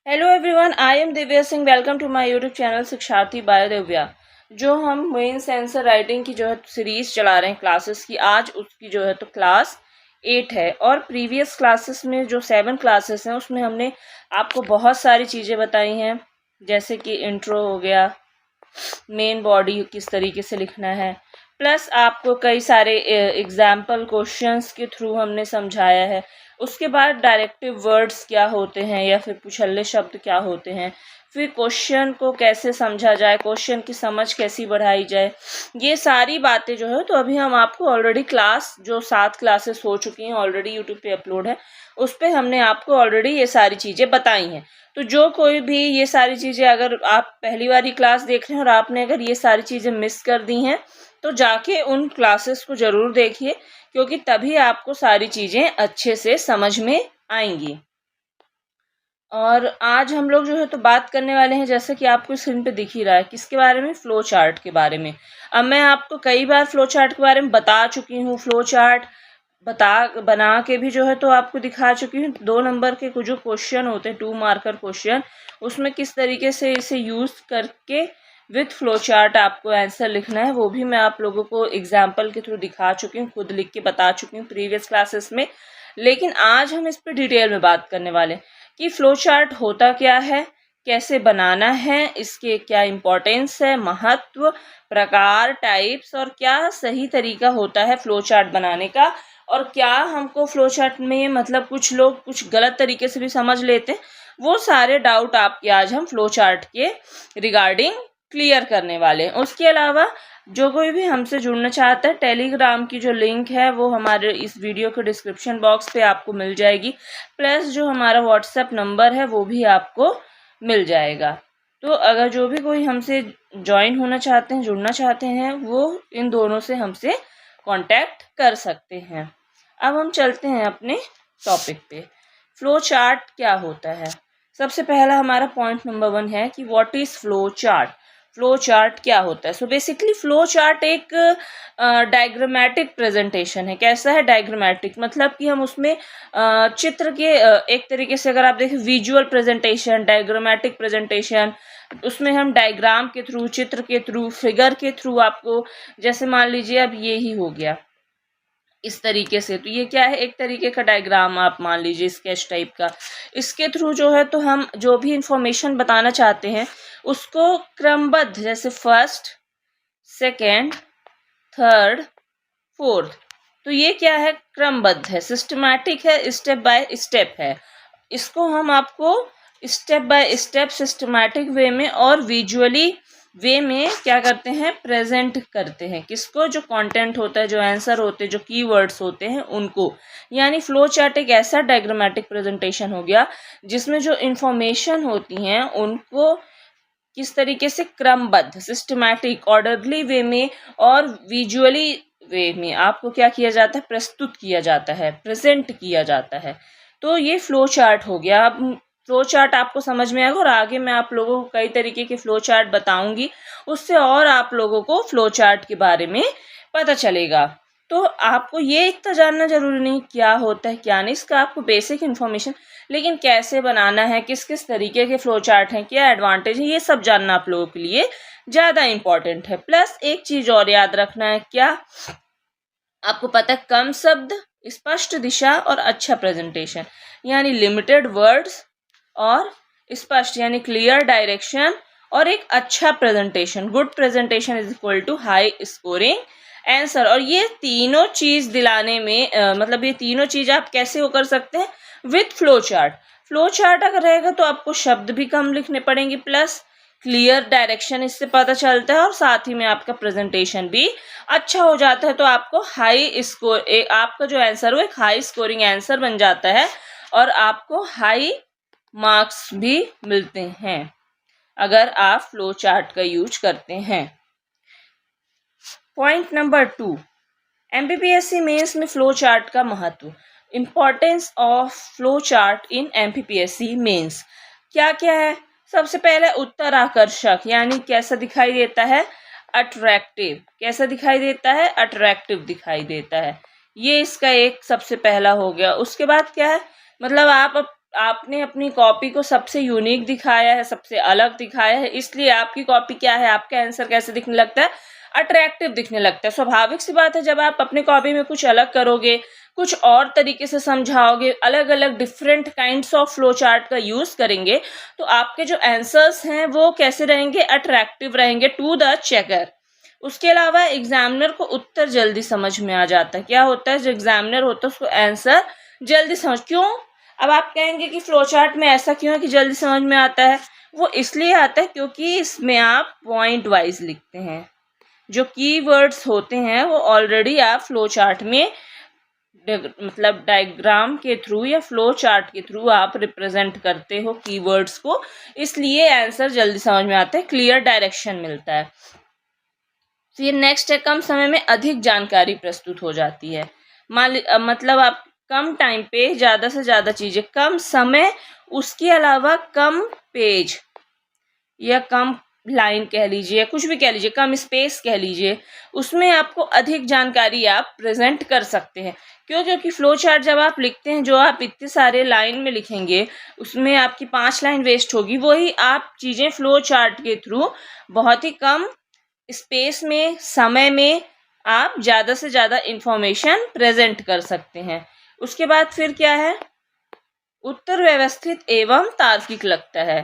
Hello everyone, I am Divya Singh. Welcome to my YouTube channel Shiksharthi by Divya. जो हम mains answer writing की जो है सीरीज चला रहे हैं क्लासेस की, आज उसकी जो है तो क्लास 8 है। और प्रीवियस क्लासेस में जो 7 क्लासेस हैं उसमें हमने आपको बहुत सारी चीज़ें बताई हैं, जैसे कि इंट्रो हो गया, मेन बॉडी किस तरीके से लिखना है, प्लस आपको कई सारे एग्जाम्पल क्वेश्चंस के थ्रू हमने समझाया है। उसके बाद डायरेक्टिव वर्ड्स क्या होते हैं या फिर पुछल्ले शब्द क्या होते हैं, फिर क्वेश्चन को कैसे समझा जाए, क्वेश्चन की समझ कैसी बढ़ाई जाए, ये सारी बातें जो है तो अभी हम आपको ऑलरेडी क्लास जो 7 क्लासेस हो चुकी हैं ऑलरेडी यूट्यूब पे अपलोड है, उस पर हमने आपको ऑलरेडी ये सारी चीज़ें बताई हैं। तो जो कोई भी ये सारी चीज़ें अगर आप पहली बार ही क्लास देख रहे हैं और आपने अगर ये सारी चीज़ें मिस कर दी हैं तो जाके उन क्लासेस को ज़रूर देखिए, क्योंकि तभी आपको सारी चीज़ें अच्छे से समझ में आएंगी। और आज हम लोग जो है तो बात करने वाले हैं, जैसे कि आपको स्क्रीन पे दिख ही रहा है, किसके बारे में, फ्लो चार्ट के बारे में। अब मैं आपको कई बार फ्लो चार्ट के बारे में बता चुकी हूँ, फ्लो चार्ट बना के भी जो है तो आपको दिखा चुकी हूँ। 2 नंबर के जो क्वेश्चन होते हैं, 2 मार्कर क्वेश्चन, उसमें किस तरीके से इसे यूज़ करके विथ फ्लो चार्ट आपको आंसर लिखना है, वो भी मैं आप लोगों को एग्जाम्पल के थ्रू दिखा चुकी हूँ, खुद लिख के बता चुकी हूँ प्रीवियस क्लासेस में। लेकिन आज हम इस पर डिटेल में बात करने वाले हैं कि फ्लो चार्ट होता क्या है, कैसे बनाना है, इसके क्या इम्पोर्टेंस है, महत्व, प्रकार, टाइप्स, और क्या सही तरीका होता है फ्लो चार्ट बनाने का, और क्या हमको फ्लो चार्ट में मतलब कुछ लोग कुछ गलत तरीके से भी समझ लेते हैं, वो सारे डाउट आपके आज हम फ्लो चार्ट के रिगार्डिंग क्लियर करने वाले हैं। उसके अलावा जो कोई भी हमसे जुड़ना चाहता है, टेलीग्राम की जो लिंक है वो हमारे इस वीडियो के डिस्क्रिप्शन बॉक्स पे आपको मिल जाएगी, प्लस जो हमारा व्हाट्सएप नंबर है वो भी आपको मिल जाएगा। तो अगर जो भी कोई हमसे ज्वाइन होना चाहते हैं, जुड़ना चाहते हैं, वो इन दोनों से हमसे कांटेक्ट कर सकते हैं। अब हम चलते हैं अपने टॉपिक पे। फ्लो चार्ट क्या होता है? सबसे पहला हमारा पॉइंट नंबर 1 है कि what is flow chart. Flow chart क्या होता है? सो बेसिकली फ्लो चार्ट एक डायग्रामेटिक प्रेजेंटेशन है। कैसा है डायग्रामेटिक? मतलब कि हम उसमें चित्र के एक तरीके से अगर आप देखें, विजुअल प्रेजेंटेशन, डायग्रामेटिक प्रेजेंटेशन, उसमें हम डायग्राम के थ्रू, चित्र के थ्रू, फिगर के थ्रू आपको, जैसे मान लीजिए अब ये ही हो गया इस तरीके से, तो ये क्या है, एक तरीके का डायग्राम आप मान लीजिए, स्केच टाइप का। इसके थ्रू जो है तो हम जो भी इंफॉर्मेशन बताना चाहते हैं उसको क्रमबद्ध, जैसे फर्स्ट, सेकंड, थर्ड, फोर्थ, तो ये क्या है, क्रमबद्ध है, सिस्टमैटिक है, स्टेप बाय स्टेप है। इसको हम आपको step by step systematic way में और विजुअली वे में क्या करते हैं, प्रेजेंट करते हैं। किसको? जो कंटेंट होता है, जो आंसर होते हैं, जो कीवर्ड्स होते हैं उनको। यानी फ्लो चार्ट एक ऐसा डायग्रामेटिक प्रेजेंटेशन हो गया जिसमें जो इंफॉर्मेशन होती हैं उनको किस तरीके से क्रमबद्ध, सिस्टमैटिक, ऑर्डरली वे में और विजुअली वे में आपको क्या किया जाता है, प्रस्तुत किया जाता है, प्रेजेंट किया जाता है। तो ये फ्लो चार्ट हो गया। अब फ्लो चार्ट आपको समझ में आएगा और आगे मैं आप लोगों को कई तरीके के फ्लो चार्ट बताऊंगी, उससे और आप लोगों को फ्लो चार्ट के बारे में पता चलेगा। तो आपको ये इतना जानना जरूरी नहीं क्या होता है क्या नहीं, इसका आपको बेसिक इन्फॉर्मेशन, लेकिन कैसे बनाना है, किस किस तरीके के फ्लो चार्ट हैं, क्या एडवांटेज है, ये सब जानना आप लोगों के लिए ज़्यादा इम्पॉर्टेंट है। प्लस एक चीज़ और याद रखना है, क्या आपको पता है, कम शब्द, स्पष्ट दिशा और अच्छा प्रेजेंटेशन, यानी लिमिटेड वर्ड्स और स्पष्ट यानी क्लियर डायरेक्शन और एक अच्छा presentation, good presentation is equal to high scoring answer. और ये तीनों चीज दिलाने में मतलब ये तीनों चीज आप कैसे वो कर सकते हैं, with flow chart. Flow chart अगर रहेगा तो आपको शब्द भी कम लिखने पड़ेंगे, प्लस क्लियर डायरेक्शन इससे पता चलता है, और साथ ही में आपका प्रेजेंटेशन भी अच्छा हो जाता है। तो आपको हाई स्कोर, आपका जो आंसर वो एक हाई स्कोरिंग आंसर बन जाता है और आपको हाई मार्क्स भी मिलते हैं अगर आप फ्लो चार्ट का यूज करते हैं। पॉइंट नंबर 2, एमपीपीएससी मेंस में फ्लो चार्ट का महत्व, importance of flow chart in MPPSC mains. क्या क्या है? सबसे पहले उत्तर आकर्षक, यानी कैसा दिखाई देता है, अट्रैक्टिव। कैसा दिखाई देता है? अट्रैक्टिव दिखाई देता है। ये इसका एक सबसे पहला हो गया। उसके बाद क्या है, मतलब आप आपने अपनी कॉपी को सबसे यूनिक दिखाया है, सबसे अलग दिखाया है, इसलिए आपकी कॉपी क्या है, आपका आंसर कैसे दिखने लगता है, अट्रैक्टिव दिखने लगता है। स्वाभाविक सी बात है, जब आप अपने कॉपी में कुछ अलग करोगे, कुछ और तरीके से समझाओगे, अलग अलग different kinds of flow chart का यूज करेंगे, तो आपके जो आंसर्स हैं वो कैसे रहेंगे, अट्रैक्टिव रहेंगे टू द चेकर। उसके अलावा एग्जामिनर को उत्तर जल्दी समझ में आ जाता है। क्या होता है, जो एग्जामिनर होता है उसको आंसर जल्दी समझ, क्यों, अब आप कहेंगे कि फ्लो चार्ट में ऐसा क्यों है कि जल्दी समझ में आता है, वो इसलिए आता है क्योंकि इसमें आप पॉइंट वाइज लिखते हैं। जो कीवर्ड्स होते हैं वो ऑलरेडी आप फ्लो चार्ट में मतलब डायग्राम के थ्रू या फ्लो चार्ट के थ्रू आप रिप्रेजेंट करते हो कीवर्ड्स को, इसलिए आंसर जल्दी समझ में आता है, क्लियर डायरेक्शन मिलता है। फिर नेक्स्ट है, कम समय में अधिक जानकारी प्रस्तुत हो जाती है। मतलब आप कम टाइम पे ज़्यादा से ज़्यादा चीज़ें, कम समय, उसके अलावा कम पेज या कम लाइन कह लीजिए, कुछ भी कह लीजिए, कम स्पेस कह लीजिए, उसमें आपको अधिक जानकारी आप प्रेजेंट कर सकते हैं। क्यों, क्योंकि फ्लो चार्ट जब आप लिखते हैं, जो आप इतने सारे लाइन में लिखेंगे उसमें आपकी 5 लाइन वेस्ट होगी, वही आप चीज़ें फ्लो चार्ट के थ्रू बहुत ही कम स्पेस में, समय में आप ज़्यादा से ज़्यादा इंफॉर्मेशन प्रेजेंट कर सकते हैं। उसके बाद फिर क्या है, उत्तर व्यवस्थित एवं तार्किक लगता है।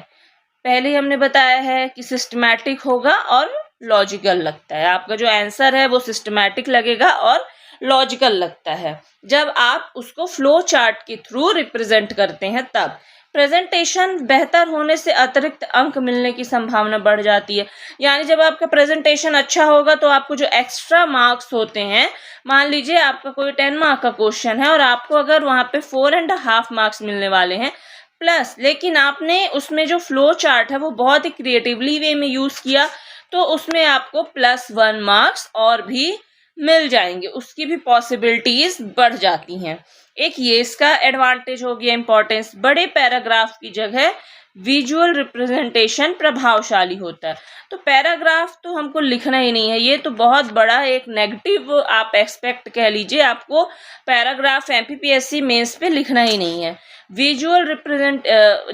पहले हमने बताया है कि सिस्टमैटिक होगा और लॉजिकल लगता है, आपका जो आंसर है वो सिस्टमैटिक लगेगा और लॉजिकल लगता है जब आप उसको फ्लो चार्ट के थ्रू रिप्रेजेंट करते हैं। तब प्रेजेंटेशन बेहतर होने से अतिरिक्त अंक मिलने की संभावना बढ़ जाती है। यानी जब आपका प्रेजेंटेशन अच्छा होगा तो आपको जो एक्स्ट्रा मार्क्स होते हैं, मान लीजिए आपका कोई 10 मार्क का क्वेश्चन है और आपको अगर वहाँ पे 4.5 मार्क्स मिलने वाले हैं प्लस, लेकिन आपने उसमें जो फ्लो चार्ट है वो बहुत ही क्रिएटिवली वे में यूज किया, तो उसमें आपको +1 मार्क्स और भी मिल जाएंगे, उसकी भी पॉसिबिलिटीज बढ़ जाती हैं। एक ये इसका एडवांटेज हो गया, इंपॉर्टेंस। बड़े पैराग्राफ की जगह विजुअल रिप्रेजेंटेशन प्रभावशाली होता है। तो पैराग्राफ तो हमको लिखना ही नहीं है, ये तो बहुत बड़ा एक नेगेटिव आप एक्सपेक्ट कह लीजिए, आपको पैराग्राफ एमपीपीएससी मेंस पे लिखना ही नहीं है। विजुअल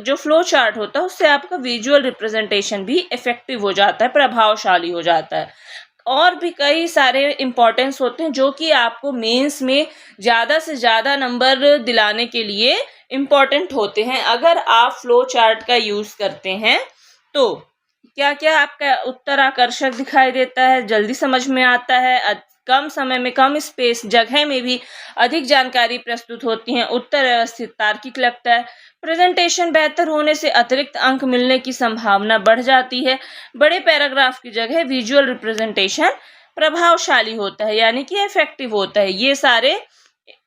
जो फ्लो चार्ट होता है उससे आपका विजुअल रिप्रेजेंटेशन भी इफेक्टिव हो जाता है, प्रभावशाली हो जाता है। और भी कई सारे इम्पोर्टेंस होते हैं जो कि आपको मेंस में ज़्यादा से ज़्यादा नंबर दिलाने के लिए इम्पोर्टेंट होते हैं। अगर आप फ्लो चार्ट का यूज़ करते हैं तो क्या क्या आपका उत्तर आकर्षक दिखाई देता है, जल्दी समझ में आता है, कम समय में, कम स्पेस जगह में भी अधिक जानकारी प्रस्तुत होती है, उत्तर व्यवस्थित तार्किक लगता है, प्रेजेंटेशन बेहतर होने से अतिरिक्त अंक मिलने की संभावना बढ़ जाती है, बड़े पैराग्राफ की जगह विजुअल रिप्रेजेंटेशन प्रभावशाली होता है यानी कि इफेक्टिव होता है। ये सारे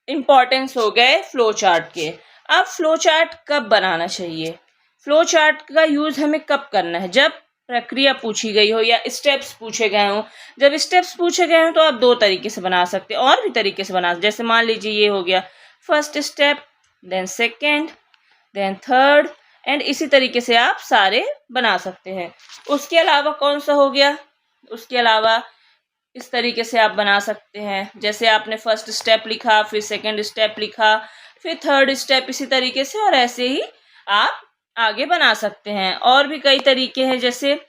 इंपॉर्टेंस हो गए फ्लो चार्ट के। अब फ्लो चार्ट कब बनाना चाहिए, फ्लो चार्ट का यूज हमें कब करना है, जब प्रक्रिया पूछी गई हो या स्टेप्स पूछे गए हो। जब स्टेप्स पूछे गए हो तो आप 2 तरीके से बना सकते हैं, और भी तरीके से बना, जैसे मान लीजिए ये हो गया first step, then second, then third, and इसी तरीके से आप सारे बना सकते हैं। उसके अलावा कौन सा हो गया, उसके अलावा इस तरीके से आप बना सकते हैं, जैसे आपने फर्स्ट स्टेप लिखा, फिर सेकेंड स्टेप लिखा, फिर थर्ड स्टेप, इसी तरीके से, और ऐसे ही आप आगे बना सकते हैं। और भी कई तरीके हैं, जैसे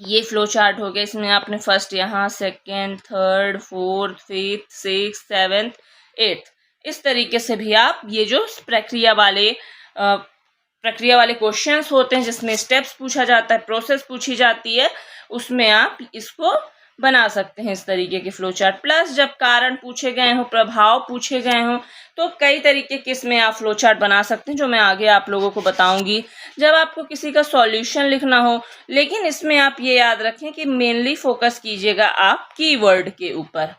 ये फ्लो चार्ट हो गया, इसमें आपने फर्स्ट यहाँ, second, third, fourth, fifth, sixth, seventh, eighth, इस तरीके से भी आप ये जो प्रक्रिया वाले क्वेश्चंस होते हैं जिसमें स्टेप्स पूछा जाता है, प्रोसेस पूछी जाती है, उसमें आप इसको बना सकते हैं इस तरीके के फ्लो चार्ट। प्लस जब कारण पूछे गए हों, प्रभाव पूछे गए हों, तो कई तरीके के इसमें आप फ्लो चार्ट बना सकते हैं जो मैं आगे आप लोगों को बताऊंगी। जब आपको किसी का सॉल्यूशन लिखना हो, लेकिन इसमें आप ये याद रखें कि मेनली फोकस कीजिएगा आप कीवर्ड के ऊपर,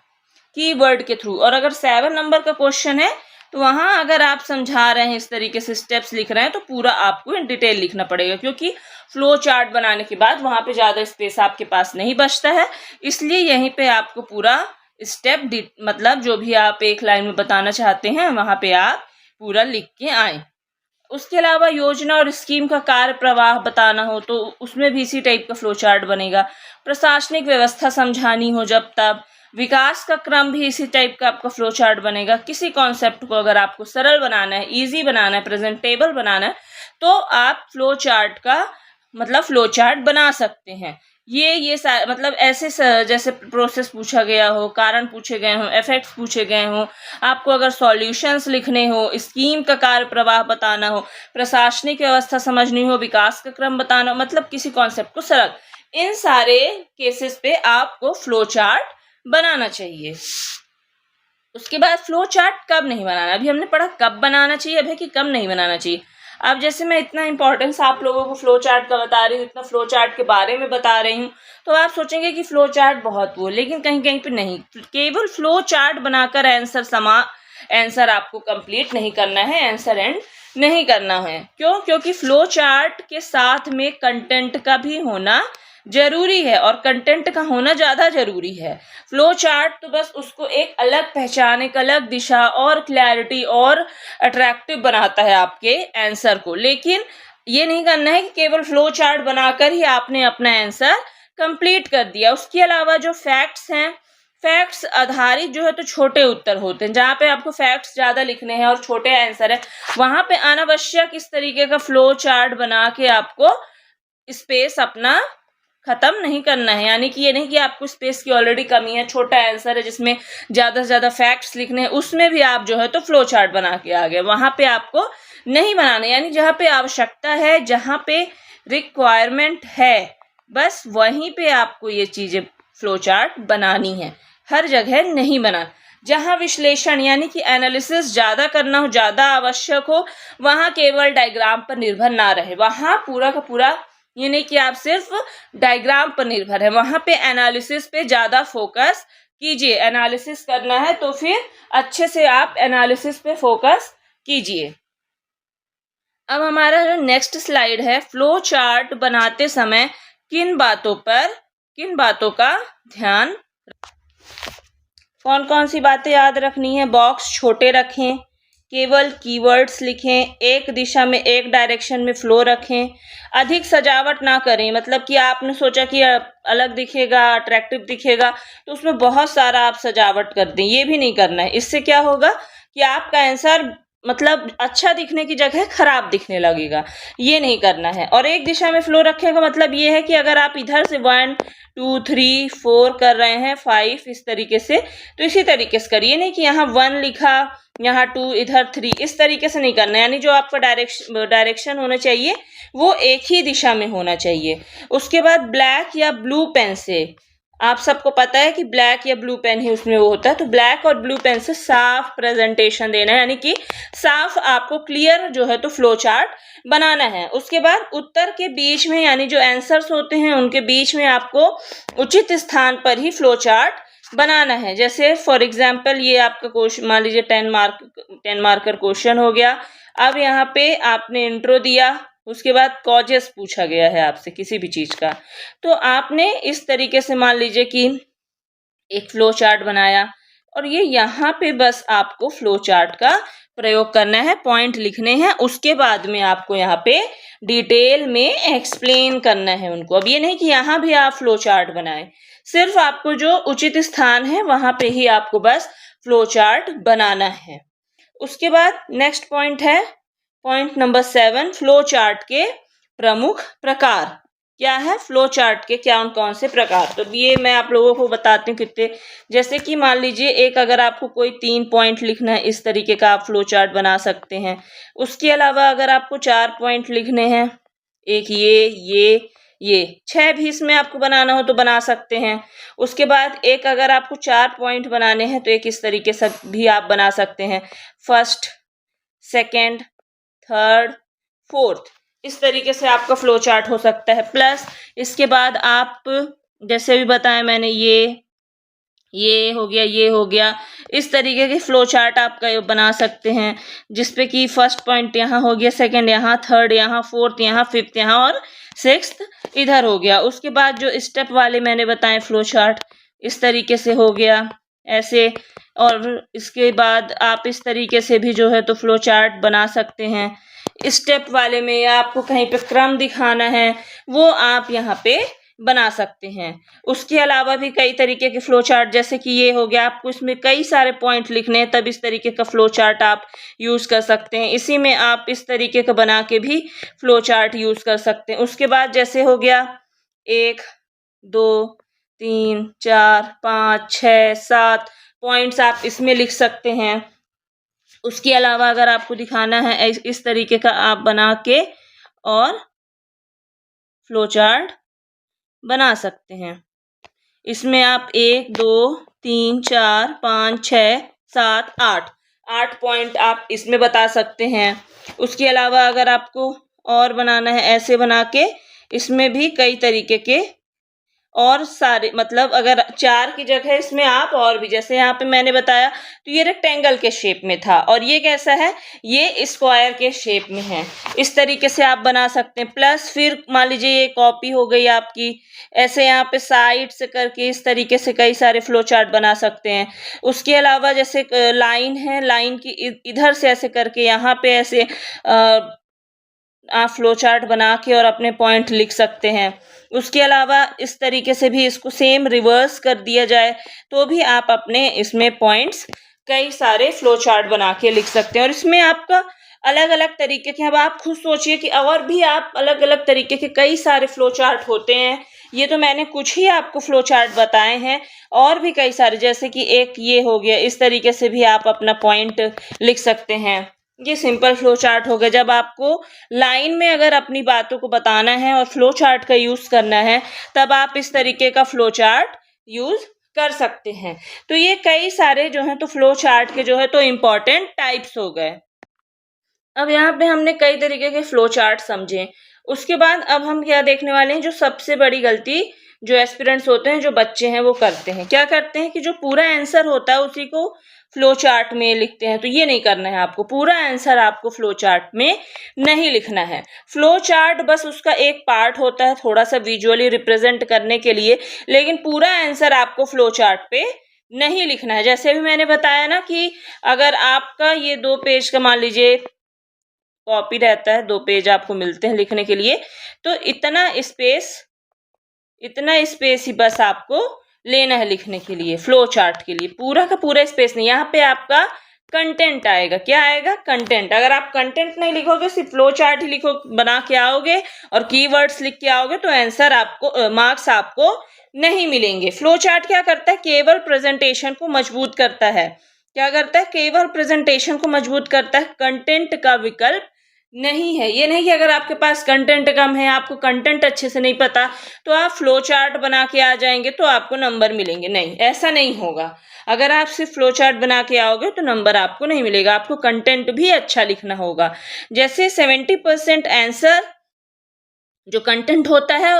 कीवर्ड के थ्रू। और अगर 7 नंबर का क्वेश्चन है तो वहाँ अगर आप समझा रहे हैं, इस तरीके से स्टेप्स लिख रहे हैं, तो पूरा आपको इन डिटेल लिखना पड़ेगा, क्योंकि फ्लो चार्ट बनाने के बाद वहाँ पे ज़्यादा स्पेस आपके पास नहीं बचता है, इसलिए यहीं पे आपको पूरा स्टेप मतलब जो भी आप एक लाइन में बताना चाहते हैं वहाँ पे आप पूरा लिख के आए। उसके अलावा योजना और स्कीम का कार्य प्रवाह बताना हो तो उसमें भी इसी टाइप का फ्लो चार्ट बनेगा। प्रशासनिक व्यवस्था समझानी हो जब तब, विकास का क्रम भी इसी टाइप का आपका फ्लो चार्ट बनेगा। किसी कॉन्सेप्ट को अगर आपको सरल बनाना है, इजी बनाना है, प्रेजेंटेबल बनाना है, तो आप फ्लो चार्ट का मतलब फ्लो चार्ट बना सकते हैं। ये मतलब ऐसे जैसे प्रोसेस पूछा गया हो, कारण पूछे गए हों, इफेक्ट्स पूछे गए हों, आपको अगर सॉल्यूशंस लिखने हो, स्कीम का कार्य प्रवाह बताना हो, प्रशासनिक व्यवस्था समझनी हो, विकास का क्रम बताना हो, मतलब किसी कॉन्सेप्ट को सरल, इन सारे केसेस पे आपको फ्लो चार्ट बनाना चाहिए। उसके बाद फ्लो चार्ट कब नहीं बनाना, अभी हमने पढ़ा कब बनाना चाहिए, अभी कि कब नहीं बनाना चाहिए। अब जैसे मैं इतना इंपॉर्टेंस आप लोगों को फ्लो चार्ट का बता रही हूँ, इतना फ्लो चार्ट के बारे में बता रही हूँ, तो आप सोचेंगे कि फ्लो चार्ट बहुत वो, लेकिन कहीं कहीं पे नहीं, केवल फ्लो चार्ट बनाकर आंसर आपको कंप्लीट नहीं करना है, आंसर एंड नहीं करना है। क्यों? क्योंकि फ्लो चार्ट के साथ में कंटेंट का भी होना जरूरी है, और कंटेंट का होना ज्यादा जरूरी है। फ्लो चार्ट तो बस उसको एक अलग पहचान, एक अलग दिशा और क्लैरिटी और अट्रैक्टिव बनाता है आपके आंसर को, लेकिन ये नहीं करना है कि केवल फ्लो चार्ट बनाकर ही आपने अपना आंसर कंप्लीट कर दिया। उसके अलावा जो फैक्ट्स हैं, फैक्ट्स आधारित जो है तो छोटे उत्तर होते हैं, जहाँ पे आपको फैक्ट्स ज्यादा लिखने हैं और छोटे आंसर है, वहां पे अनावश्यक इस तरीके का फ्लो चार्ट बना के आपको स्पेस अपना खत्म नहीं करना है। यानी कि ये नहीं कि आपको स्पेस की ऑलरेडी कमी है, छोटा आंसर है जिसमें ज्यादा से ज्यादा फैक्ट्स लिखने हैं, उसमें भी आप जो है तो फ्लो चार्ट बना के आ गए, वहां पे आपको नहीं बनाना। यानी जहाँ पे आवश्यकता है, जहाँ पे रिक्वायरमेंट है, बस वहीं पे आपको ये चीजें फ्लो चार्ट बनानी है, हर जगह नहीं बनाना। जहां विश्लेषण यानी कि एनालिसिस ज्यादा करना हो, ज्यादा आवश्यक हो, वहां केवल डायग्राम पर निर्भर ना रहे, वहां पूरा का पूरा ये नहीं कि आप सिर्फ डायग्राम पर निर्भर है, वहां पे एनालिसिस पे ज्यादा फोकस कीजिए। एनालिसिस करना है तो फिर अच्छे से आप एनालिसिस पे फोकस कीजिए। अब हमारा जो नेक्स्ट स्लाइड है, फ्लो चार्ट बनाते समय किन बातों का ध्यान, कौन कौन सी बातें याद रखनी है। बॉक्स छोटे रखें, केवल कीवर्ड्स लिखें, एक दिशा में एक डायरेक्शन में फ्लो रखें, अधिक सजावट ना करें, मतलब कि आपने सोचा कि अलग दिखेगा, अट्रैक्टिव दिखेगा, तो उसमें बहुत सारा आप सजावट कर दें, ये भी नहीं करना है। इससे क्या होगा कि आपका आंसर मतलब अच्छा दिखने की जगह खराब दिखने लगेगा, ये नहीं करना है। और एक दिशा में फ्लो रखने का मतलब ये है कि अगर आप इधर से 1 2 3 4 कर रहे हैं, 5 इस तरीके से, तो इसी तरीके से करिए, नहीं कि यहाँ 1 लिखा, यहाँ 2, इधर 3, इस तरीके से नहीं करना। यानी जो आपका डायरेक्शन होना चाहिए वो एक ही दिशा में होना चाहिए। उसके बाद ब्लैक या ब्लू पेन से, आप सबको पता है कि ब्लैक या ब्लू पेन ही उसमें वो होता है, तो ब्लैक और ब्लू पेन से साफ प्रेजेंटेशन देना है, यानी कि साफ आपको क्लियर जो है तो फ्लो चार्ट बनाना है। उसके बाद उत्तर के बीच में, यानी जो आंसर्स होते हैं उनके बीच में आपको उचित स्थान पर ही फ्लो चार्ट बनाना है। जैसे फॉर एग्जाम्पल ये आपका क्वेश्चन, मान लीजिए 10 मार्कर क्वेश्चन हो गया। अब यहाँ पे आपने इंट्रो दिया, उसके बाद कॉजेस पूछा गया है आपसे किसी भी चीज का, तो आपने इस तरीके से मान लीजिए कि एक फ्लो चार्ट बनाया, और ये यहाँ पे बस आपको फ्लो चार्ट का प्रयोग करना है, पॉइंट लिखने हैं, उसके बाद में आपको यहाँ पे डिटेल में एक्सप्लेन करना है उनको। अब ये नहीं कि यहाँ भी आप फ्लो चार्ट बनाएं, सिर्फ आपको जो उचित स्थान है वहां पे ही आपको बस फ्लो चार्ट बनाना है। उसके बाद नेक्स्ट पॉइंट है पॉइंट नंबर 7, फ्लो चार्ट के प्रमुख प्रकार। क्या है फ्लो चार्ट के क्या कौन से प्रकार, तो ये मैं आप लोगों को बताती हूँ कितने। जैसे कि मान लीजिए एक अगर आपको कोई 3 पॉइंट लिखना है, इस तरीके का आप फ्लो चार्ट बना सकते हैं। उसके अलावा अगर आपको 4 पॉइंट लिखने हैं, एक ये 6 भी इसमें आपको बनाना हो तो बना सकते हैं। उसके बाद एक अगर आपको 4 पॉइंट बनाने हैं तो एक इस तरीके से भी आप बना सकते हैं, फर्स्ट, सेकंड, थर्ड, फोर्थ, इस तरीके से आपका फ्लो चार्ट हो सकता है। प्लस इसके बाद आप जैसे भी बताया मैंने, ये हो गया, ये हो गया, इस तरीके के फ्लो चार्ट आप बना सकते हैं, जिसपे कि फर्स्ट पॉइंट यहाँ हो गया, सेकंड यहाँ, थर्ड यहाँ, फोर्थ यहाँ, फिफ्थ यहाँ और सिक्स्थ इधर हो गया। उसके बाद जो स्टेप वाले मैंने बताए फ्लो चार्ट, इस तरीके से हो गया ऐसे। और इसके बाद आप इस तरीके से भी जो है तो फ्लो चार्ट बना सकते हैं। स्टेप वाले में आपको कहीं पे क्रम दिखाना है, वो आप यहाँ पे बना सकते हैं। उसके अलावा भी कई तरीके के फ्लो चार्ट, जैसे कि ये हो गया, आपको इसमें कई सारे पॉइंट लिखने हैं, तब इस तरीके का फ्लो चार्ट आप यूज़ कर सकते हैं। इसी में आप इस तरीके का बना के भी फ्लो चार्ट यूज़ कर सकते हैं। उसके बाद जैसे हो गया 1 2 3 4 5 6 7 पॉइंट्स आप इसमें लिख सकते हैं। उसके अलावा अगर आपको दिखाना है इस तरीके का आप बना के और फ्लो चार्ट बना सकते हैं। इसमें आप 1 2 3 4 5 6 7 8 पॉइंट आप इसमें बता सकते हैं। उसके अलावा अगर आपको और बनाना है ऐसे बना के, इसमें भी कई तरीके के और सारे, मतलब अगर 4 की जगह इसमें आप और भी, जैसे यहाँ पे मैंने बताया तो ये रेक्टेंगल के शेप में था और ये कैसा है, ये स्क्वायर के शेप में है। इस तरीके से आप बना सकते हैं। प्लस फिर मान लीजिए ये कॉपी हो गई आपकी, ऐसे यहाँ पे साइड से करके इस तरीके से कई सारे फ्लो चार्ट बना सकते हैं। उसके अलावा जैसे लाइन है, लाइन की इधर से ऐसे करके यहाँ पे ऐसे आप फ्लो चार्ट बना के और अपने पॉइंट लिख सकते हैं। उसके अलावा इस तरीके से भी इसको सेम रिवर्स कर दिया जाए तो भी आप अपने इसमें पॉइंट्स कई सारे फ्लो चार्ट बना के लिख सकते हैं। और इसमें आपका अलग अलग तरीके के, अब आप खुद सोचिए कि और भी आप अलग अलग तरीके के कई सारे फ्लो चार्ट होते हैं। ये तो मैंने कुछ ही आपको फ्लो चार्ट बताए हैं, और भी कई सारे, जैसे कि एक ये हो गया, इस तरीके से भी आप अपना पॉइंट लिख सकते हैं। ये सिंपल फ्लो चार्ट हो गया। जब आपको लाइन में अगर अपनी बातों को बताना है और फ्लो चार्ट का यूज़ करना है, तब आप इस तरीके का फ्लो चार्ट यूज़ कर सकते हैं। तो ये कई सारे जो हैं तो फ्लो चार्ट के जो है तो इम्पॉर्टेंट टाइप्स हो गए। अब यहाँ पे हमने कई तरीके के फ्लो चार्ट समझे। उसके बाद अब हम क्या देखने वाले हैं, जो सबसे बड़ी गलती जो एस्पिरेंट्स होते हैं, जो बच्चे हैं, वो करते हैं। क्या करते हैं कि जो पूरा आंसर होता है उसी को फ्लो चार्ट में लिखते हैं। तो ये नहीं करना है आपको, पूरा आंसर आपको फ्लो चार्ट में नहीं लिखना है। फ्लो चार्ट बस उसका एक पार्ट होता है, थोड़ा सा विजुअली रिप्रेजेंट करने के लिए, लेकिन पूरा आंसर आपको फ्लो चार्ट पे नहीं लिखना है। जैसे भी मैंने बताया ना कि अगर आपका ये 2 पेज का मान लीजिए कॉपी रहता है, 2 पेज आपको मिलते हैं लिखने के लिए, तो इतना स्पेस ही बस आपको लेना है लिखने के लिए, फ्लो चार्ट के लिए। पूरा का पूरा स्पेस नहीं, यहाँ पे आपका कंटेंट आएगा। क्या आएगा? कंटेंट। अगर आप कंटेंट नहीं लिखोगे, सिर्फ फ्लो चार्ट ही लिखो, बना के आओगे और कीवर्ड्स लिख के आओगे, तो आंसर आपको, मार्क्स आपको नहीं मिलेंगे। फ्लो चार्ट क्या करता है? केवल प्रेजेंटेशन को मजबूत करता है। क्या करता है? केवल प्रेजेंटेशन को मजबूत करता है, कंटेंट का विकल्प नहीं है। ये नहीं कि अगर आपके पास कंटेंट कम है, आपको कंटेंट अच्छे से नहीं पता, तो आप फ्लो चार्ट बना के आ जाएंगे तो आपको नंबर मिलेंगे। नहीं, ऐसा नहीं होगा। अगर आप सिर्फ फ्लो चार्ट बना के आओगे तो नंबर आपको नहीं मिलेगा, आपको कंटेंट भी अच्छा लिखना होगा। जैसे 70% आंसर जो कंटेंट होता है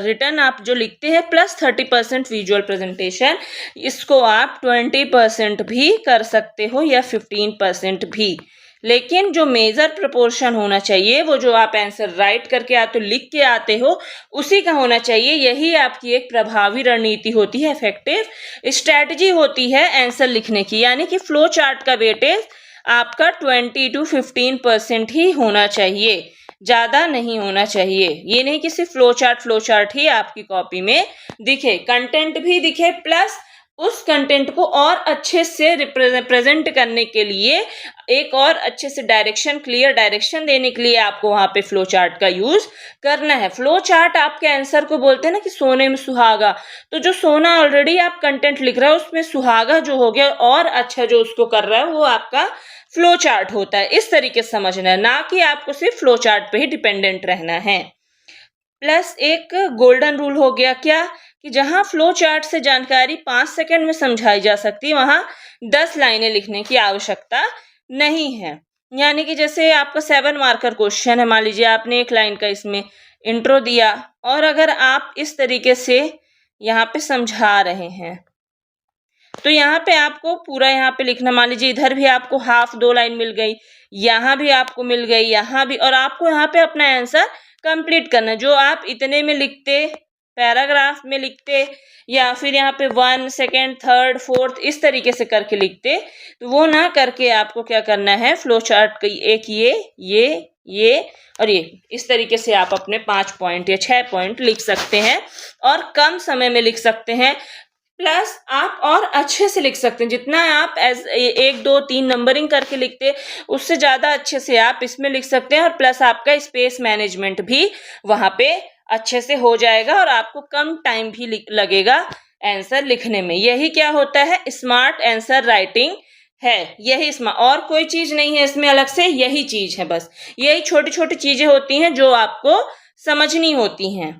रिटर्न आप जो लिखते हैं, प्लस 30% विजुअल प्रेजेंटेशन, इसको आप 20% भी कर सकते हो या 15% भी। लेकिन जो मेजर प्रोपोर्शन होना चाहिए, वो जो आप आंसर राइट करके आते हो, लिख के आते हो, उसी का होना चाहिए। यही आपकी एक प्रभावी रणनीति होती है, इफेक्टिव स्ट्रैटेजी होती है आंसर लिखने की। यानी कि फ्लो चार्ट का वेटेज आपका 20 to 15% ही होना चाहिए, ज़्यादा नहीं होना चाहिए। ये नहीं कि सिर्फ फ्लो चार्ट ही आपकी कॉपी में दिखे, कंटेंट भी दिखे, प्लस उस कंटेंट को और अच्छे से रिप्रेजेंट करने के लिए, एक और अच्छे से डायरेक्शन, क्लियर डायरेक्शन देने के लिए आपको वहाँ पे फ्लो चार्ट का यूज करना है। फ्लो चार्ट आपके आंसर को बोलते हैं ना कि सोने में सुहागा, तो जो सोना ऑलरेडी आप कंटेंट लिख रहे हो, उसमें सुहागा जो हो गया और अच्छा जो उसको कर रहा है, वो आपका फ्लो चार्ट होता है। इस तरीके से समझना है, ना कि आपको सिर्फ फ्लो चार्ट पे ही डिपेंडेंट रहना है। प्लस एक गोल्डन रूल हो गया, क्या कि जहां फ्लो चार्ट से जानकारी 5 सेकंड में समझाई जा सकती, वहां 10 लाइनें लिखने की आवश्यकता नहीं है। यानी कि जैसे आपका 7 मार्कर क्वेश्चन है, मान लीजिए आपने 1 लाइन का इसमें इंट्रो दिया, और अगर आप इस तरीके से यहाँ पे समझा रहे हैं, तो यहाँ पे आपको पूरा यहाँ पे लिखना। मान लीजिए इधर भी आपको हाफ 2 लाइन मिल गई, यहाँ भी आपको मिल गई, यहाँ भी, और आपको यहाँ पे अपना आंसर कंप्लीट करना। जो आप इतने में लिखते, पैराग्राफ में लिखते, या फिर यहाँ पे 1, 2, 3, 4 इस तरीके से करके लिखते, तो वो ना करके आपको क्या करना है, फ्लो चार्ट की एक ये ये और ये इस तरीके से आप अपने 5 पॉइंट या 6 पॉइंट लिख सकते हैं और कम समय में लिख सकते हैं। प्लस आप और अच्छे से लिख सकते हैं, जितना आप 1 2 3 नंबरिंग करके लिखते उससे ज़्यादा अच्छे से आप इसमें लिख सकते हैं। और प्लस आपका स्पेस मैनेजमेंट भी वहाँ पे अच्छे से हो जाएगा और आपको कम टाइम भी लगेगा आंसर लिखने में। यही क्या होता है, स्मार्ट आंसर राइटिंग है। यही इसमें और कोई चीज नहीं है, इसमें अलग से यही चीज है, बस यही छोटी छोटी चीजें होती हैं जो आपको समझनी होती हैं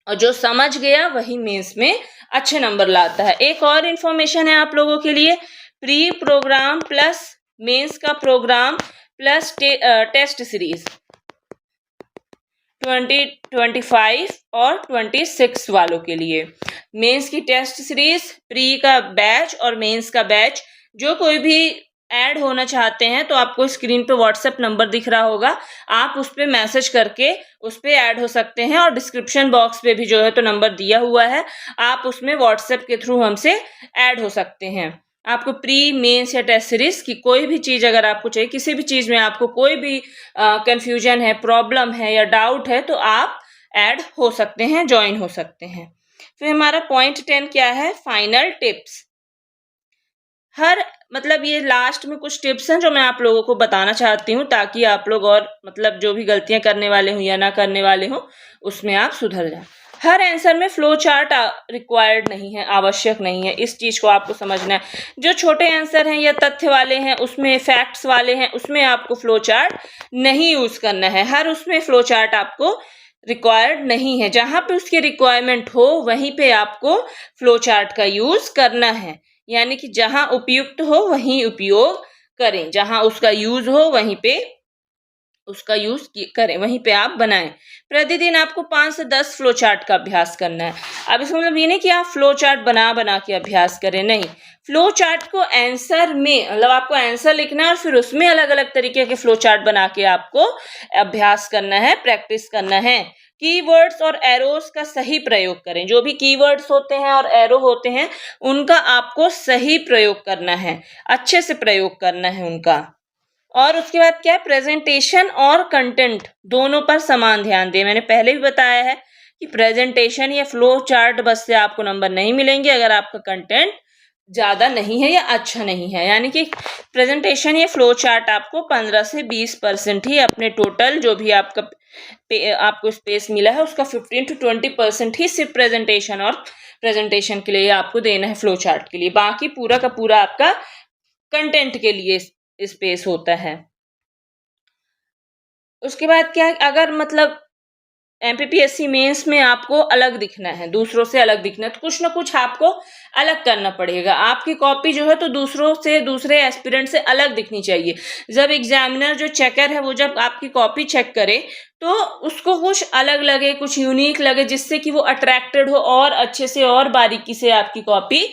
और जो समझ गया वही मेंस में अच्छे नंबर लाता है। एक और इन्फॉर्मेशन है आप लोगों के लिए, प्री प्रोग्राम प्लस मेंस का प्रोग्राम प्लस टेस्ट सीरीज 2025 और 26 वालों के लिए मेंस की टेस्ट सीरीज, प्री का बैच और मेंस का बैच जो कोई भी ऐड होना चाहते हैं तो आपको स्क्रीन पे व्हाट्सएप नंबर दिख रहा होगा, आप उस पर मैसेज करके उस पर ऐड हो सकते हैं। और डिस्क्रिप्शन बॉक्स पे भी जो है तो नंबर दिया हुआ है, आप उसमें व्हाट्सएप के थ्रू हमसे ऐड हो सकते हैं। आपको प्री मेंस या टेस्ट सीरीज की कोई भी चीज़ अगर आपको चाहिए, किसी भी चीज़ में आपको कोई भी कंफ्यूजन है, प्रॉब्लम है या डाउट है तो आप ऐड हो सकते हैं, ज्वाइन हो सकते हैं। फिर हमारा पॉइंट 10 क्या है, फाइनल टिप्स। हर मतलब ये लास्ट में कुछ टिप्स हैं जो मैं आप लोगों को बताना चाहती हूँ ताकि आप लोग और मतलब जो भी गलतियां करने वाले हों या ना करने वाले हों उसमें आप सुधर जाएं। हर आंसर में फ्लो चार्ट रिक्वायर्ड नहीं है, आवश्यक नहीं है, इस चीज को आपको समझना है। जो छोटे आंसर हैं या तथ्य वाले हैं उसमें, फैक्ट्स वाले हैं उसमें आपको फ्लो चार्ट नहीं यूज करना है। हर उसमें फ्लो चार्ट आपको रिक्वायर्ड नहीं है, जहां पे उसकी रिक्वायरमेंट हो वहीं पे आपको फ्लो चार्ट का यूज करना है। यानी कि जहां उपयुक्त हो वहीं उपयोग करें, जहां उसका यूज हो वहीं पे उसका यूज करें, वहीं पे आप बनाएं। प्रतिदिन आपको 5 से 10 फ्लो चार्ट का अभ्यास करना है। अब इसका मतलब ये नहीं कि आप फ्लो चार्ट बना बना के अभ्यास करें, नहीं, फ्लो चार्ट को आंसर में मतलब आपको आंसर लिखना है और फिर उसमें अलग अलग तरीके के फ्लो चार्ट बना के आपको अभ्यास करना है, प्रैक्टिस करना है। कीवर्ड्स और एरोस का सही प्रयोग करें, जो भी कीवर्ड्स होते हैं और एरो होते हैं उनका आपको सही प्रयोग करना है, अच्छे से प्रयोग करना है उनका। और उसके बाद क्या है, प्रेजेंटेशन और कंटेंट दोनों पर समान ध्यान दें। मैंने पहले भी बताया है कि प्रेजेंटेशन या फ्लो चार्ट बस से आपको नंबर नहीं मिलेंगे अगर आपका कंटेंट ज़्यादा नहीं है या अच्छा नहीं है। यानी कि प्रेजेंटेशन या फ्लो चार्ट आपको 15 से 20% ही अपने टोटल जो भी आपको स्पेस मिला है उसका 15 to 20% ही सिर्फ प्रेजेंटेशन और प्रेजेंटेशन के लिए आपको देना है, फ्लो चार्ट के लिए। बाकी पूरा का पूरा आपका कंटेंट के लिए स्पेस होता है। उसके बाद क्या, अगर मतलब एमपीपीएससी मेंस में आपको अलग दिखना है, दूसरों से अलग दिखना है तो कुछ ना कुछ आपको अलग करना पड़ेगा। आपकी कॉपी जो है तो दूसरों से, दूसरे एस्पिरेंट से अलग दिखनी चाहिए। जब एग्जामिनर जो चेकर है वो जब आपकी कॉपी चेक करे तो उसको कुछ अलग लगे, कुछ यूनिक लगे, जिससे कि वो अट्रैक्टेड हो और अच्छे से और बारीकी से आपकी कॉपी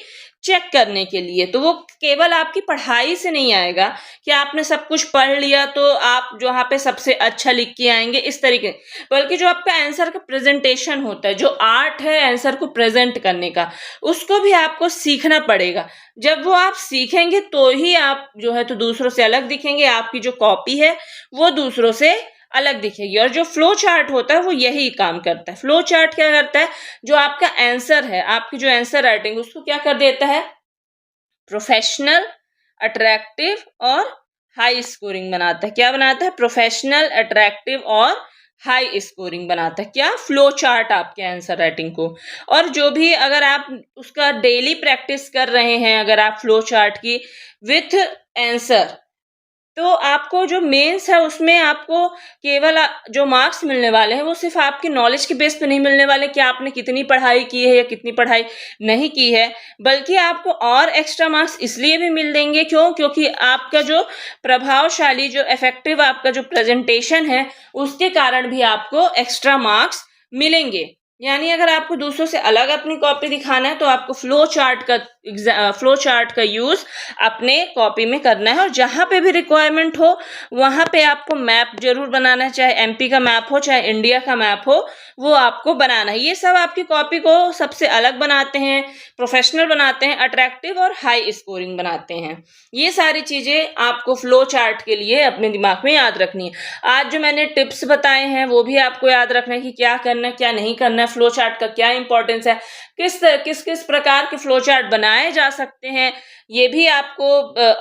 चेक करने के लिए। तो वो केवल आपकी पढ़ाई से नहीं आएगा कि आपने सब कुछ पढ़ लिया तो आप जहाँ पे सबसे अच्छा लिख के आएंगे इस तरीके, बल्कि जो आपका आंसर का प्रेजेंटेशन होता है, जो आर्ट है आंसर को प्रेजेंट करने का, उसको भी आपको सीखना पड़ेगा। जब वो आप सीखेंगे तो ही आप जो है तो दूसरों से अलग दिखेंगे, आपकी जो कॉपी है वो दूसरों से अलग दिखेगी। और जो फ्लो चार्ट होता है वो यही काम करता है। फ्लो चार्ट क्या करता है, जो आपका आंसर है, आपकी जो आंसर राइटिंग उसको क्या कर देता है, प्रोफेशनल, अट्रैक्टिव और हाई स्कोरिंग बनाता है। क्या बनाता है, प्रोफेशनल, अट्रैक्टिव और हाई स्कोरिंग बनाता है। क्या, फ्लो चार्ट आपके आंसर राइटिंग को। और जो भी अगर आप उसका डेली प्रैक्टिस कर रहे हैं, अगर आप फ्लो चार्ट की विथ आंसर, तो आपको जो मेंस है उसमें आपको केवल जो मार्क्स मिलने वाले हैं वो सिर्फ आपकी नॉलेज के बेस पे नहीं मिलने वाले कि आपने कितनी पढ़ाई की है या कितनी पढ़ाई नहीं की है, बल्कि आपको और एक्स्ट्रा मार्क्स इसलिए भी मिल देंगे क्योंकि आपका जो प्रभावशाली, जो इफेक्टिव आपका जो प्रेजेंटेशन है उसके कारण भी आपको एक्स्ट्रा मार्क्स मिलेंगे। यानी अगर आपको दूसरों से अलग अपनी कॉपी दिखाना है तो आपको फ्लो चार्ट का फ्लो चार्ट का यूज़ अपने कॉपी में करना है और जहाँ पे भी रिक्वायरमेंट हो वहाँ पे आपको मैप जरूर बनाना है, चाहे एमपी का मैप हो चाहे इंडिया का मैप हो, वो आपको बनाना है। ये सब आपकी कॉपी को सबसे अलग बनाते हैं, प्रोफेशनल बनाते हैं, अट्रैक्टिव और हाई स्कोरिंग बनाते हैं। ये सारी चीज़ें आपको फ्लो चार्ट के लिए अपने दिमाग में याद रखनी है। आज जो मैंने टिप्स बताए हैं वो भी आपको याद रखना है कि क्या करना है क्या नहीं करना है, फ्लो चार्ट का क्या इंपॉर्टेंस है, किस प्रकार के फ्लो चार्ट बनाए जा सकते हैं, ये भी आपको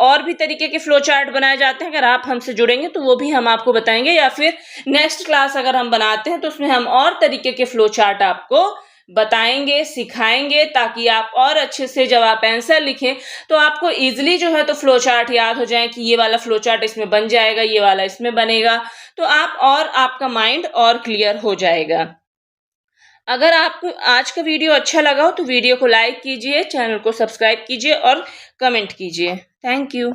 और भी तरीके के फ्लो चार्ट बनाए जाते हैं। अगर आप हमसे जुड़ेंगे तो वो भी हम आपको बताएंगे, या फिर नेक्स्ट क्लास अगर हम बनाते हैं तो उसमें हम और तरीके के फ्लो चार्ट आपको बताएंगे, सिखाएंगे, ताकि आप और अच्छे से जब आप आंसर लिखें तो आपको इजीली जो है तो फ्लो चार्ट याद हो जाए कि ये वाला फ्लो चार्ट इसमें बन जाएगा, ये वाला इसमें बनेगा, तो आप और आपका माइंड और क्लियर हो जाएगा। अगर आपको आज का वीडियो अच्छा लगा हो तो वीडियो को लाइक कीजिए, चैनल को सब्सक्राइब कीजिए और कमेंट कीजिए। Thank you.